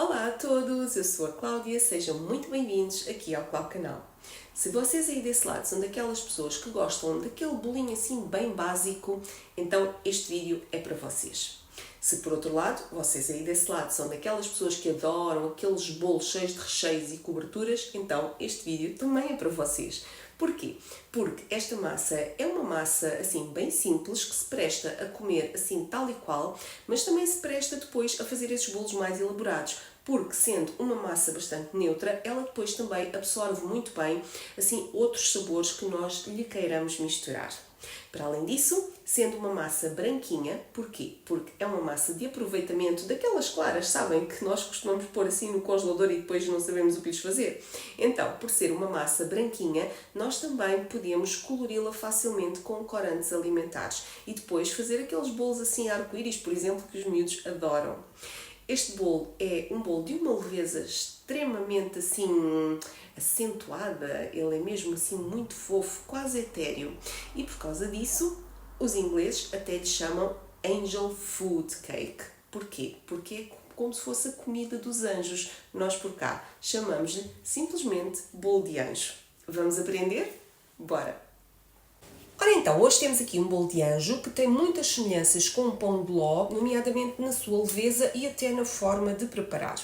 Olá a todos, eu sou a Cláudia, sejam muito bem-vindos aqui ao Clau Canal. Se vocês aí desse lado são daquelas pessoas que gostam daquele bolinho assim bem básico, então este vídeo é para vocês. Se por outro lado, vocês aí desse lado são daquelas pessoas que adoram aqueles bolos cheios de recheios e coberturas, então este vídeo também é para vocês. Porquê? Porque esta massa é uma massa assim bem simples, que se presta a comer assim tal e qual, mas também se presta depois a fazer esses bolos mais elaborados, porque sendo uma massa bastante neutra, ela depois também absorve muito bem assim outros sabores que nós lhe queiramos misturar. Para além disso, sendo uma massa branquinha, porquê? Porque é uma massa de aproveitamento daquelas claras, sabem, que nós costumamos pôr assim no congelador e depois não sabemos o que lhes fazer. Então, por ser uma massa branquinha, nós também podemos colori-la facilmente com corantes alimentares e depois fazer aqueles bolos assim arco-íris, por exemplo, que os miúdos adoram. Este bolo é um bolo de uma leveza extremamente assim acentuada, ele é mesmo assim muito fofo, quase etéreo. E por causa disso, os ingleses até lhe chamam Angel Food Cake. Porquê? Porque é como se fosse a comida dos anjos. Nós por cá chamamos-lhe simplesmente bolo de anjo. Vamos aprender? Bora! Ora então, hoje temos aqui um bolo de anjo que tem muitas semelhanças com um pão de ló, nomeadamente na sua leveza e até na forma de preparar.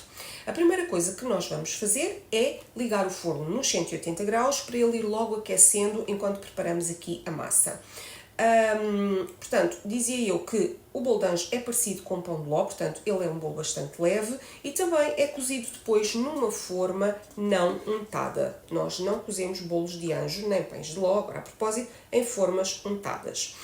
A primeira coisa que nós vamos fazer é ligar o forno nos 180 graus para ele ir logo aquecendo enquanto preparamos aqui a massa. Portanto, dizia eu que o bolo de anjo é parecido com o pão de ló, portanto ele é um bolo bastante leve e também é cozido depois numa forma não untada. Nós não cozemos bolos de anjo nem pães de ló, agora a propósito, em formas untadas.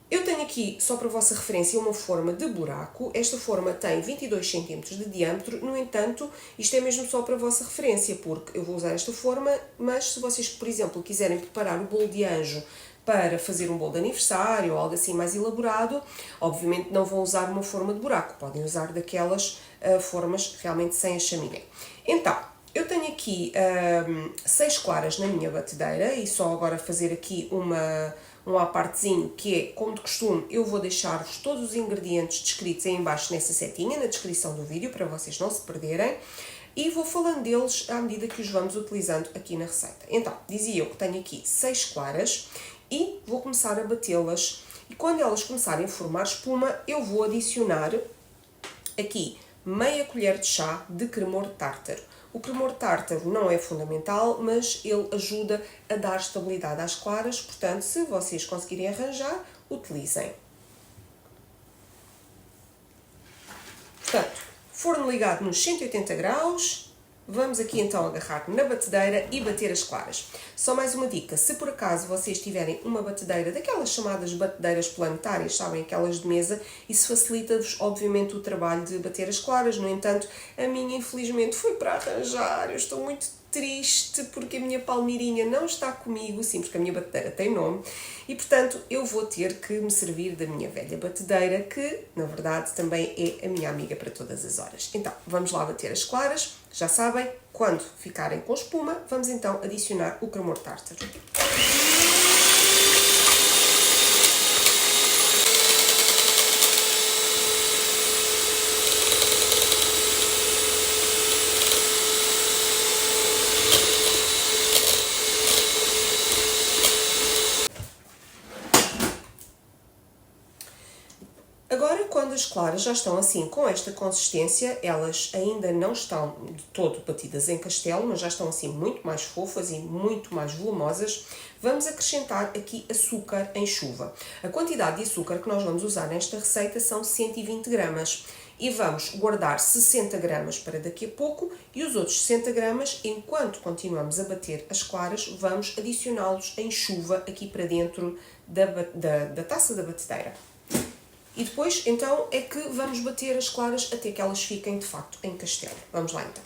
Eu tenho aqui, só para a vossa referência, uma forma de buraco. Esta forma tem 22 cm de diâmetro, no entanto, isto é mesmo só para a vossa referência, porque eu vou usar esta forma, mas se vocês, por exemplo, quiserem preparar o bolo de anjo para fazer um bolo de aniversário ou algo assim mais elaborado, obviamente não vão usar uma forma de buraco, podem usar daquelas formas realmente sem a chaminé. Então, eu tenho aqui 6 claras na minha batedeira e só agora fazer aqui um à partezinho, que é, como de costume, eu vou deixar-vos todos os ingredientes descritos aí embaixo nessa setinha, na descrição do vídeo, para vocês não se perderem. E vou falando deles à medida que os vamos utilizando aqui na receita. Então, dizia eu que tenho aqui 6 claras e vou começar a batê-las. E quando elas começarem a formar espuma, eu vou adicionar aqui meia colher de chá de cremor tártaro. O cremor tártaro não é fundamental, mas ele ajuda a dar estabilidade às claras, portanto, se vocês conseguirem arranjar, utilizem. Portanto, forno ligado nos 180 graus, vamos aqui então agarrar na batedeira e bater as claras. Só mais uma dica, se por acaso vocês tiverem uma batedeira, daquelas chamadas batedeiras planetárias, sabem, aquelas de mesa, isso facilita-vos obviamente o trabalho de bater as claras. No entanto, a minha infelizmente foi para arranjar, eu estou muito triste porque a minha palmeirinha não está comigo, sim, porque a minha batedeira tem nome, e portanto eu vou ter que me servir da minha velha batedeira, que na verdade também é a minha amiga para todas as horas. Então, vamos lá bater as claras, já sabem, quando ficarem com espuma, vamos então adicionar o cremor tártaro. Agora, quando as claras já estão assim com esta consistência, elas ainda não estão de todo batidas em castelo, mas já estão assim muito mais fofas e muito mais volumosas, vamos acrescentar aqui açúcar em chuva. A quantidade de açúcar que nós vamos usar nesta receita são 120 gramas. E vamos guardar 60 gramas para daqui a pouco e os outros 60 gramas, enquanto continuamos a bater as claras, vamos adicioná-los em chuva aqui para dentro da taça da batedeira. E depois, então, é que vamos bater as claras até que elas fiquem, de facto, em castelo. Vamos lá, então.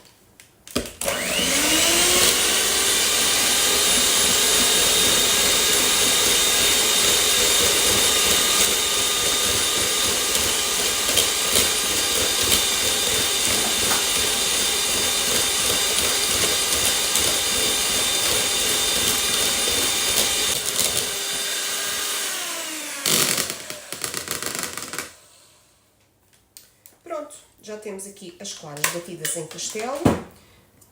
temos aqui as claras batidas em castelo.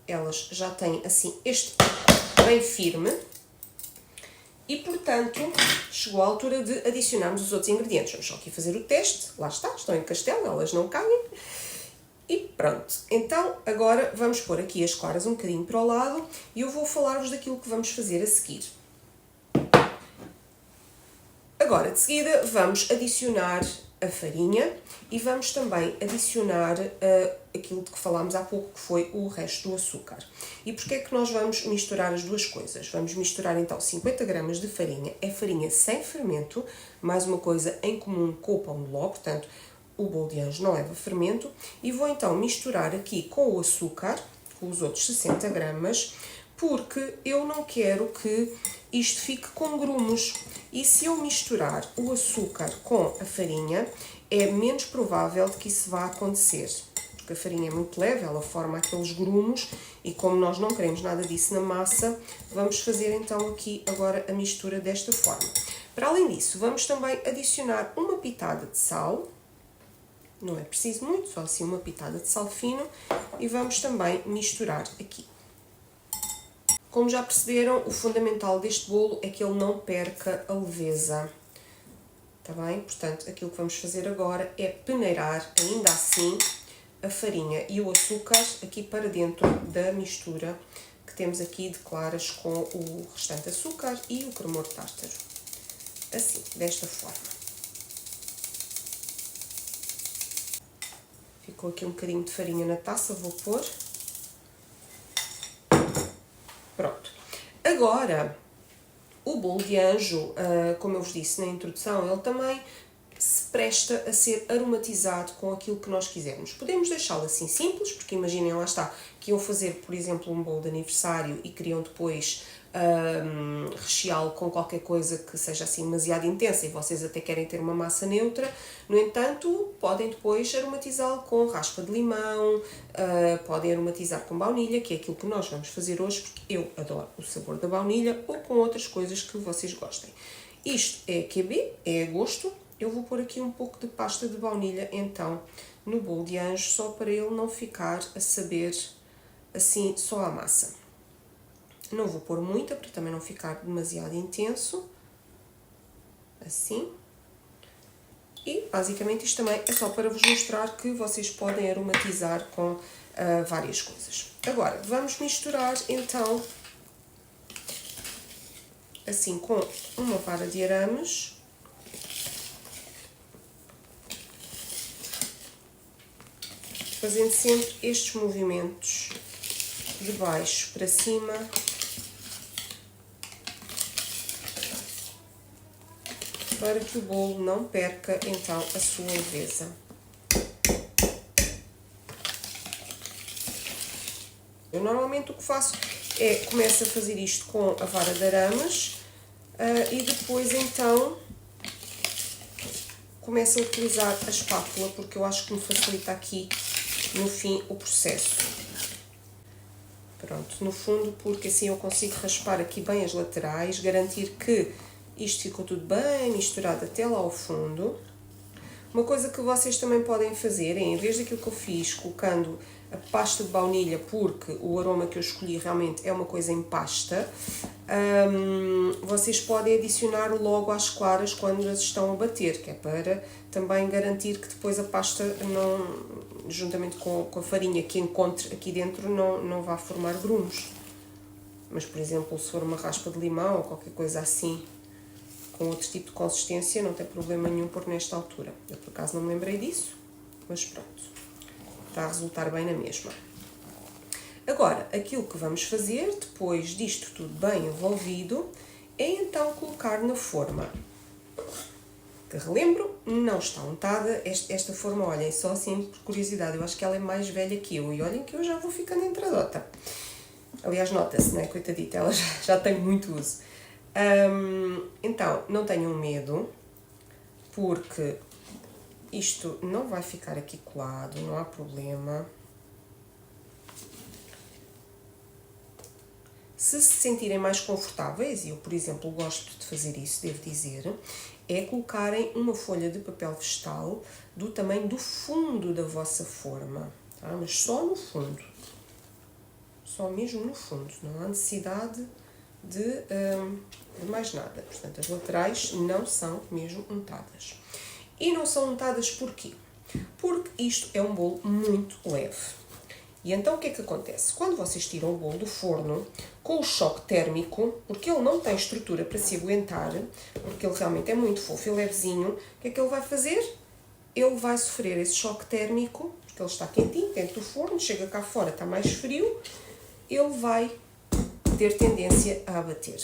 Elas já têm assim este bem firme. E, portanto, chegou a altura de adicionarmos os outros ingredientes. Vamos só aqui fazer o teste. Lá está, estão em castelo, elas não caem. E pronto. Então, agora vamos pôr aqui as claras um bocadinho para o lado e eu vou falar-vos daquilo que vamos fazer a seguir. Agora, de seguida, vamos adicionar a farinha e vamos também adicionar aquilo de que falámos há pouco, que foi o resto do açúcar. E porquê é que nós vamos misturar as duas coisas? Vamos misturar então 50 gramas de farinha, é farinha sem fermento, mais uma coisa em comum com o pão de ló, portanto o bolo de anjo não leva fermento, e vou então misturar aqui com o açúcar, com os outros 60 gramas, porque eu não quero que isto fique com grumos. E se eu misturar o açúcar com a farinha, é menos provável de que isso vá acontecer. Porque a farinha é muito leve, ela forma aqueles grumos e como nós não queremos nada disso na massa, vamos fazer então aqui agora a mistura desta forma. Para além disso, vamos também adicionar uma pitada de sal. Não é preciso muito, só assim uma pitada de sal fino. E vamos também misturar aqui. Como já perceberam, o fundamental deste bolo é que ele não perca a leveza. Está bem? Portanto, aquilo que vamos fazer agora é peneirar ainda assim a farinha e o açúcar aqui para dentro da mistura que temos aqui de claras com o restante açúcar e o cremor tártaro. Assim, desta forma. Ficou aqui um bocadinho de farinha na taça, vou pôr. Pronto. Agora, o bolo de anjo, como eu vos disse na introdução, ele também se presta a ser aromatizado com aquilo que nós quisermos. Podemos deixá-lo assim simples, porque imaginem, lá está, que iam fazer, por exemplo, um bolo de aniversário e queriam depois recheá-lo com qualquer coisa que seja assim demasiado intensa e vocês até querem ter uma massa neutra. No entanto, podem depois aromatizá-lo com raspa de limão, podem aromatizar com baunilha, que é aquilo que nós vamos fazer hoje, porque eu adoro o sabor da baunilha, ou com outras coisas que vocês gostem. Isto é QB, é a gosto. Eu vou pôr aqui um pouco de pasta de baunilha, então, no bolo de anjo, só para ele não ficar a saber assim só a massa. Não vou pôr muita, para também não ficar demasiado intenso. Assim. E, basicamente, isto também é só para vos mostrar que vocês podem aromatizar com várias coisas. Agora, vamos misturar, então, assim, com uma vara de arames. Fazendo sempre estes movimentos de baixo para cima. Para que o bolo não perca, então, a sua leveza. Eu normalmente o que faço é, começo a fazer isto com a vara de arames e depois, então, começo a utilizar a espátula, porque eu acho que me facilita aqui, no fim, o processo. Pronto, no fundo, porque assim eu consigo raspar aqui bem as laterais, garantir que isto ficou tudo bem misturado até lá ao fundo. Uma coisa que vocês também podem fazer é, em vez daquilo que eu fiz, colocando a pasta de baunilha, porque o aroma que eu escolhi realmente é uma coisa em pasta, vocês podem adicionar logo às claras quando as estão a bater, que é para também garantir que depois a pasta, não, juntamente com a farinha que encontre aqui dentro, não vá formar grumos. Mas, por exemplo, se for uma raspa de limão ou qualquer coisa assim, com outro tipo de consistência, não tem problema nenhum pôr nesta altura. Eu, por acaso, não me lembrei disso, mas pronto, está a resultar bem na mesma. Agora, aquilo que vamos fazer, depois disto tudo bem envolvido, é então colocar na forma. Que relembro, não está untada. Esta forma, olhem, só assim por curiosidade, eu acho que ela é mais velha que eu, e olhem que eu já vou ficando entradota. Aliás, nota-se, não é? Coitadita, ela já tem muito uso. Então, não tenham medo, porque isto não vai ficar aqui colado, não há problema. Se se sentirem mais confortáveis, e eu, por exemplo, gosto de fazer isso, devo dizer, é colocarem uma folha de papel vegetal do tamanho do fundo da vossa forma, tá? Mas só no fundo, só mesmo no fundo, não há necessidade de mais nada. Portanto, as laterais não são mesmo untadas. E não são untadas porquê? Porque isto é um bolo muito leve. E então o que é que acontece? Quando vocês tiram o bolo do forno, com o choque térmico, porque ele não tem estrutura para se aguentar, porque ele realmente é muito fofo e levezinho, o que é que ele vai fazer? Ele vai sofrer esse choque térmico, porque ele está quentinho dentro do forno, chega cá fora, está mais frio, ele vai ter tendência a abater.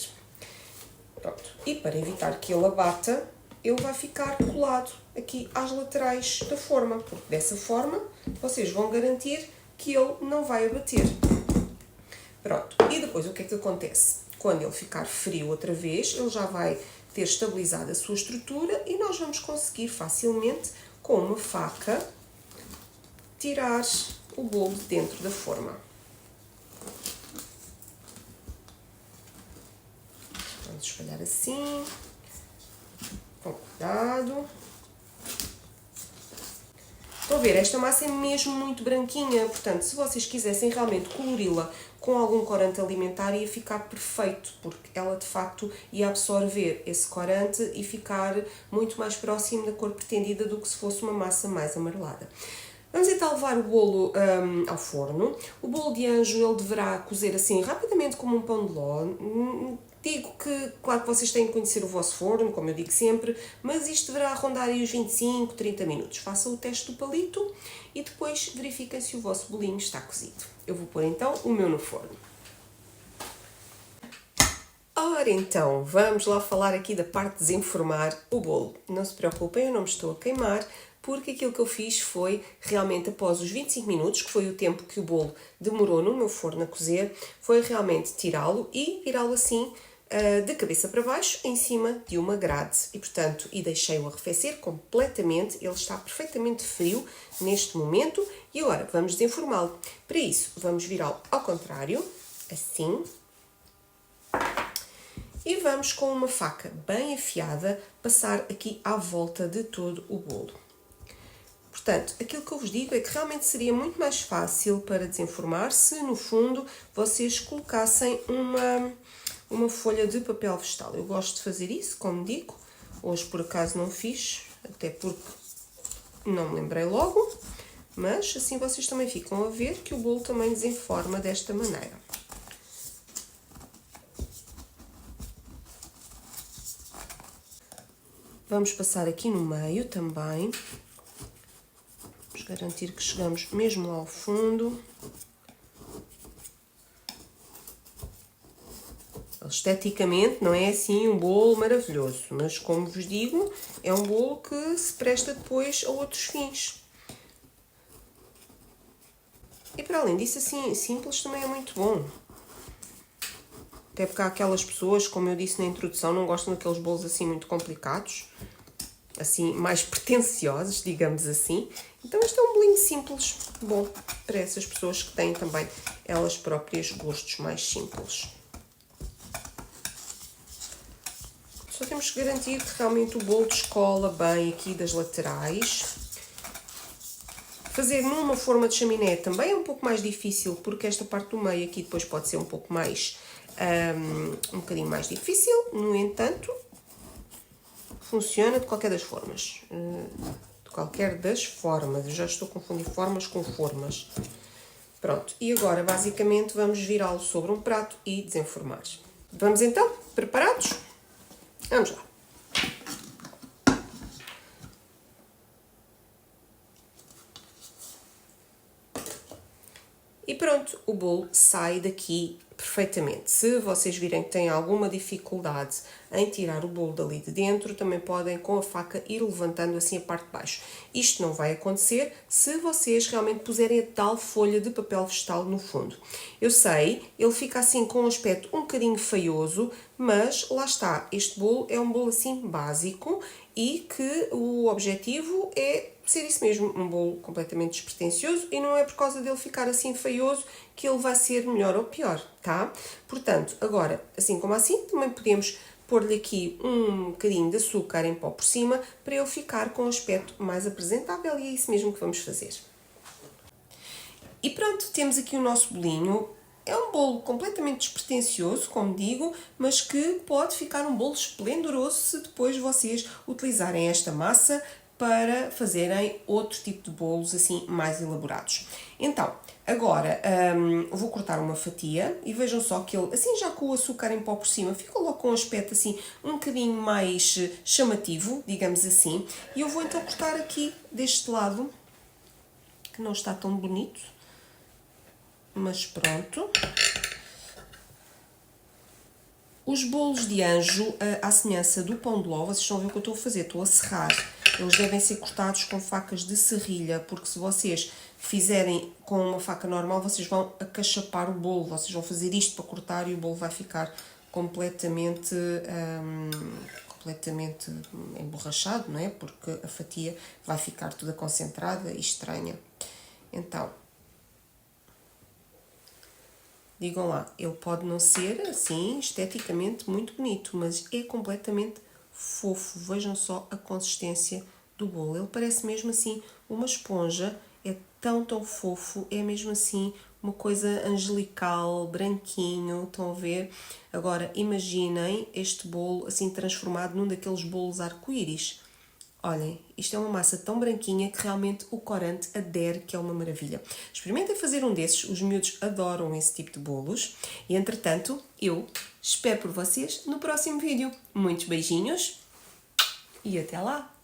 Pronto. E para evitar que ele abata, ele vai ficar colado aqui às laterais da forma, porque dessa forma vocês vão garantir que ele não vai abater. Pronto. E depois o que é que acontece? Quando ele ficar frio outra vez, ele já vai ter estabilizado a sua estrutura e nós vamos conseguir facilmente, com uma faca, tirar o bolo de dentro da forma. Vamos espalhar assim, com cuidado. Estão a ver, esta massa é mesmo muito branquinha, portanto, se vocês quisessem realmente colori-la com algum corante alimentar, ia ficar perfeito, porque ela de facto ia absorver esse corante e ficar muito mais próximo da cor pretendida do que se fosse uma massa mais amarelada. Vamos então levar o bolo ao forno. O bolo de anjo ele deverá cozer assim rapidamente como um pão de ló. Digo que, claro que vocês têm que conhecer o vosso forno, como eu digo sempre, mas isto deverá rondar aí os 25, 30 minutos. Façam o teste do palito e depois verifiquem se o vosso bolinho está cozido. Eu vou pôr então o meu no forno. Ora então, vamos lá falar aqui da parte de desenformar o bolo. Não se preocupem, eu não me estou a queimar, porque aquilo que eu fiz foi, realmente após os 25 minutos, que foi o tempo que o bolo demorou no meu forno a cozer, foi realmente tirá-lo e virá-lo assim, de cabeça para baixo, em cima de uma grade. E, portanto, deixei-o arrefecer completamente, ele está perfeitamente frio neste momento. E agora, vamos desenformá-lo. Para isso, vamos virá-lo ao contrário, assim. E vamos, com uma faca bem afiada, passar aqui à volta de todo o bolo. Portanto, aquilo que eu vos digo é que realmente seria muito mais fácil para desenformar se, no fundo, vocês colocassem uma folha de papel vegetal. Eu gosto de fazer isso, como digo. Hoje, por acaso, não fiz, até porque não me lembrei logo. Mas, assim, vocês também ficam a ver que o bolo também desenforma desta maneira. Vamos passar aqui no meio também. Vamos garantir que chegamos mesmo lá ao fundo. Esteticamente não é assim um bolo maravilhoso, mas como vos digo, é um bolo que se presta depois a outros fins. E para além disso, assim, simples também é muito bom. Até porque há aquelas pessoas, como eu disse na introdução, não gostam daqueles bolos assim muito complicados, assim, mais pretenciosos, digamos assim. Então este é um bolinho simples, bom, para essas pessoas que têm também elas próprias gostos mais simples. Só temos que garantir que realmente o bolo descola bem aqui das laterais. Fazer numa forma de chaminé também é um pouco mais difícil, porque esta parte do meio aqui depois pode ser um pouco mais, um bocadinho mais difícil. No entanto, funciona de qualquer das formas. De qualquer das formas. Eu já estou a confundir formas com formas. Pronto. E agora, basicamente, vamos virá-lo sobre um prato e desenformar. Vamos então? Preparados? Vamos lá. E pronto, o bolo sai daqui perfeitamente. Se vocês virem que têm alguma dificuldade em tirar o bolo dali de dentro, também podem com a faca ir levantando assim a parte de baixo. Isto não vai acontecer se vocês realmente puserem a tal folha de papel vegetal no fundo. Eu sei, ele fica assim com um aspecto um bocadinho feioso, mas lá está, este bolo é um bolo assim básico e que o objetivo é ser isso mesmo, um bolo completamente despretensioso, e não é por causa dele ficar assim feioso que ele vai ser melhor ou pior, tá? Portanto, agora, assim como assim, também podemos pôr-lhe aqui um bocadinho de açúcar em pó por cima para ele ficar com um aspecto mais apresentável e é isso mesmo que vamos fazer. E pronto, temos aqui o nosso bolinho. É um bolo completamente despretensioso, como digo, mas que pode ficar um bolo esplendoroso se depois vocês utilizarem esta massa para fazerem outro tipo de bolos assim mais elaborados. Então, agora vou cortar uma fatia e vejam só que ele, assim já com o açúcar em pó por cima, fica logo com um aspecto assim um bocadinho mais chamativo, digamos assim. E eu vou então cortar aqui deste lado, que não está tão bonito. Mas pronto. Os bolos de anjo, à semelhança do pão de ló, vocês estão a ver o que eu estou a fazer, estou a serrar. Eles devem ser cortados com facas de serrilha, porque se vocês fizerem com uma faca normal, vocês vão acachapar o bolo. Vocês vão fazer isto para cortar e o bolo vai ficar completamente emborrachado, não é? Porque a fatia vai ficar toda concentrada e estranha. Então, digam lá, ele pode não ser assim esteticamente muito bonito, mas é completamente fofo. Vejam só a consistência do bolo. Ele parece mesmo assim uma esponja, é tão fofo, é mesmo assim uma coisa angelical, branquinho, estão a ver? Agora imaginem este bolo assim transformado num daqueles bolos arco-íris. Olhem, isto é uma massa tão branquinha que realmente o corante adere, que é uma maravilha. Experimentem fazer um desses, os miúdos adoram esse tipo de bolos. E, entretanto, eu espero por vocês no próximo vídeo. Muitos beijinhos e até lá!